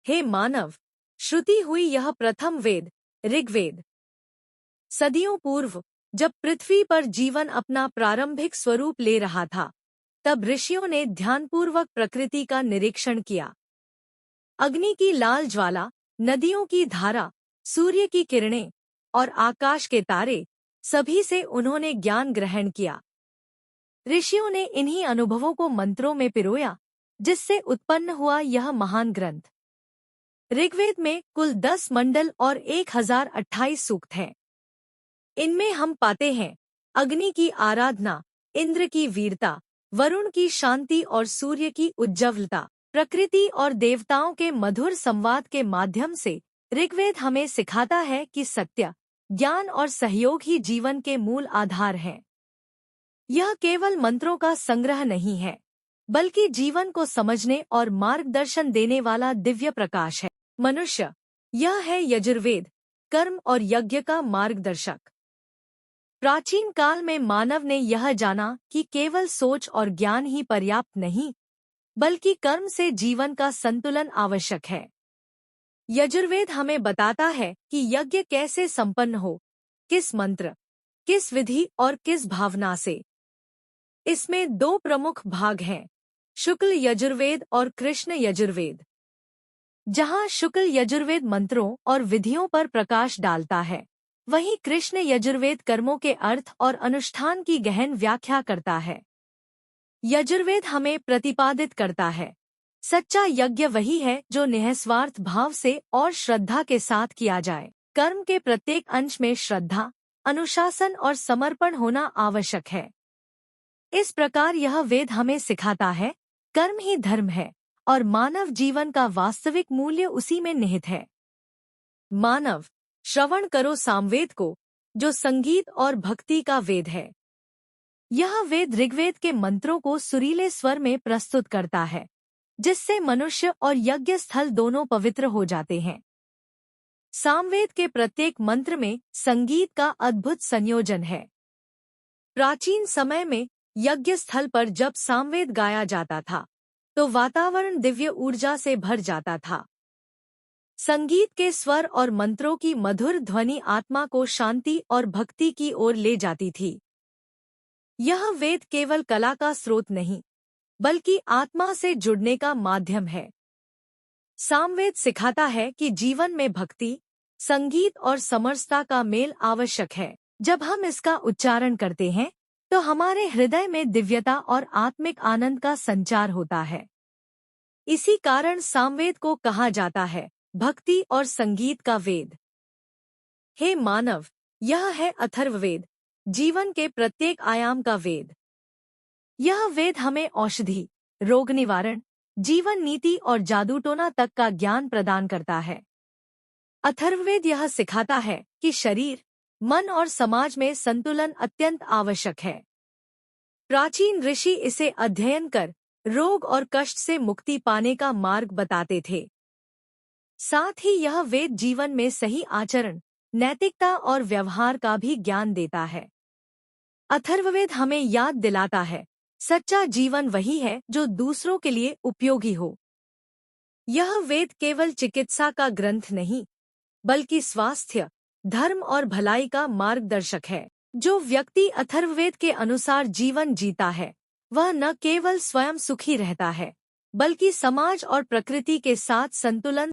हे मानव, श्रुति हुई यह प्रथम वेद, ऋग्वेद। सदियों पूर्व, जब पृथ्वी पर जीवन अपना प्रारंभिक स्वरूप ले रहा था, तब ऋषियों ने ध्यानपूर्वक प्रकृति का निरीक्षण किया। अग्नि की लाल ज्वाला, नदियों की धारा, सूर्य की किरणें और आकाश के तारे, सभी से उन्होंने ज्ञान ग्रहण किया। ऋषियों ने इन्हीं अनुभवों को मंत्रों में पिरोया, जिससे उत्पन्न हुआ यह महान ग्रंथ। ऋग्वेद में कुल 10 मंडल और 1028 सूक्त हैं। इनमें हम पाते हैं अग्नि की आराधना, इंद्र की वीरता, वरुण की शांति और सूर्य की उज्ज्वलता। प्रकृति और देवताओं के मधुर संवाद के माध्यम से ऋग्वेद हमें सिखाता है कि सत्य, ज्ञान और सहयोग ही जीवन के मूल आधार हैं। यह केवल मंत्रों का संग्रह नहीं है, बल्कि जीवन को समझने और मार्गदर्शन देने वाला दिव्य प्रकाश है। मनुष्य, यह है यजुर्वेद, कर्म और यज्ञ का मार्गदर्शक। प्राचीन काल में मानव ने यह जाना कि केवल सोच और ज्ञान ही पर्याप्त नहीं, बल्कि कर्म से जीवन का संतुलन आवश्यक है। यजुर्वेद हमें बताता है कि यज्ञ कैसे संपन्न हो, किस मंत्र, किस विधि और किस भावना से। इसमें 2 प्रमुख भाग हैं, शुक्ल यजुर्वेद और कृष्ण यजुर्वेद। जहाँ शुक्ल यजुर्वेद मंत्रों और विधियों पर प्रकाश डालता है, वहीं कृष्ण यजुर्वेद कर्मों के अर्थ और अनुष्ठान की गहन व्याख्या करता है। यजुर्वेद हमें प्रतिपादित करता है, सच्चा यज्ञ वही है जो निःस्वार्थ भाव से और श्रद्धा के साथ किया जाए। कर्म के प्रत्येक अंश में श्रद्धा, अनुशासन और समर्पण होना आवश्यक है। इस प्रकार यह वेद हमें सिखाता है, कर्म ही धर्म है और मानव जीवन का वास्तविक मूल्य उसी में निहित है। मानव, श्रवण करो सामवेद को, जो संगीत और भक्ति का वेद है। यह वेद ऋग्वेद के मंत्रों को सुरीले स्वर में प्रस्तुत करता है, जिससे मनुष्य और यज्ञ स्थल दोनों पवित्र हो जाते हैं। सामवेद के प्रत्येक मंत्र में संगीत का अद्भुत संयोजन है। प्राचीन समय में यज्ञ स्थल पर जब सामवेद गाया जाता था, तो वातावरण दिव्य ऊर्जा से भर जाता था। संगीत के स्वर और मंत्रों की मधुर ध्वनि आत्मा को शांति और भक्ति की ओर ले जाती थी। यह वेद केवल कला का स्रोत नहीं, बल्कि आत्मा से जुड़ने का माध्यम है। सामवेद सिखाता है कि जीवन में भक्ति, संगीत और समरसता का मेल आवश्यक है। जब हम इसका उच्चारण करते हैं, तो हमारे हृदय में दिव्यता और आत्मिक आनंद का संचार होता है। इसी कारण सामवेद को कहा जाता है भक्ति और संगीत का वेद। हे मानव, यह है अथर्ववेद, जीवन के प्रत्येक आयाम का वेद। यह वेद हमें औषधि, रोग निवारण, जीवन नीति और जादूटोना तक का ज्ञान प्रदान करता है। अथर्ववेद यह सिखाता है कि शरीर, मन और समाज में संतुलन अत्यंत आवश्यक है। प्राचीन ऋषि इसे अध्ययन कर रोग और कष्ट से मुक्ति पाने का मार्ग बताते थे। साथ ही यह वेद जीवन में सही आचरण, नैतिकता और व्यवहार का भी ज्ञान देता है। अथर्ववेद हमें याद दिलाता है, सच्चा जीवन वही है जो दूसरों के लिए उपयोगी हो। यह वेद केवल चिकित्सा का ग्रंथ नहीं, बल्कि स्वास्थ्य, धर्म और भलाई का मार्गदर्शक है। जो व्यक्ति अथर्ववेद के अनुसार जीवन जीता है, वह न केवल स्वयं सुखी रहता है, बल्कि समाज और प्रकृति के साथ संतुलन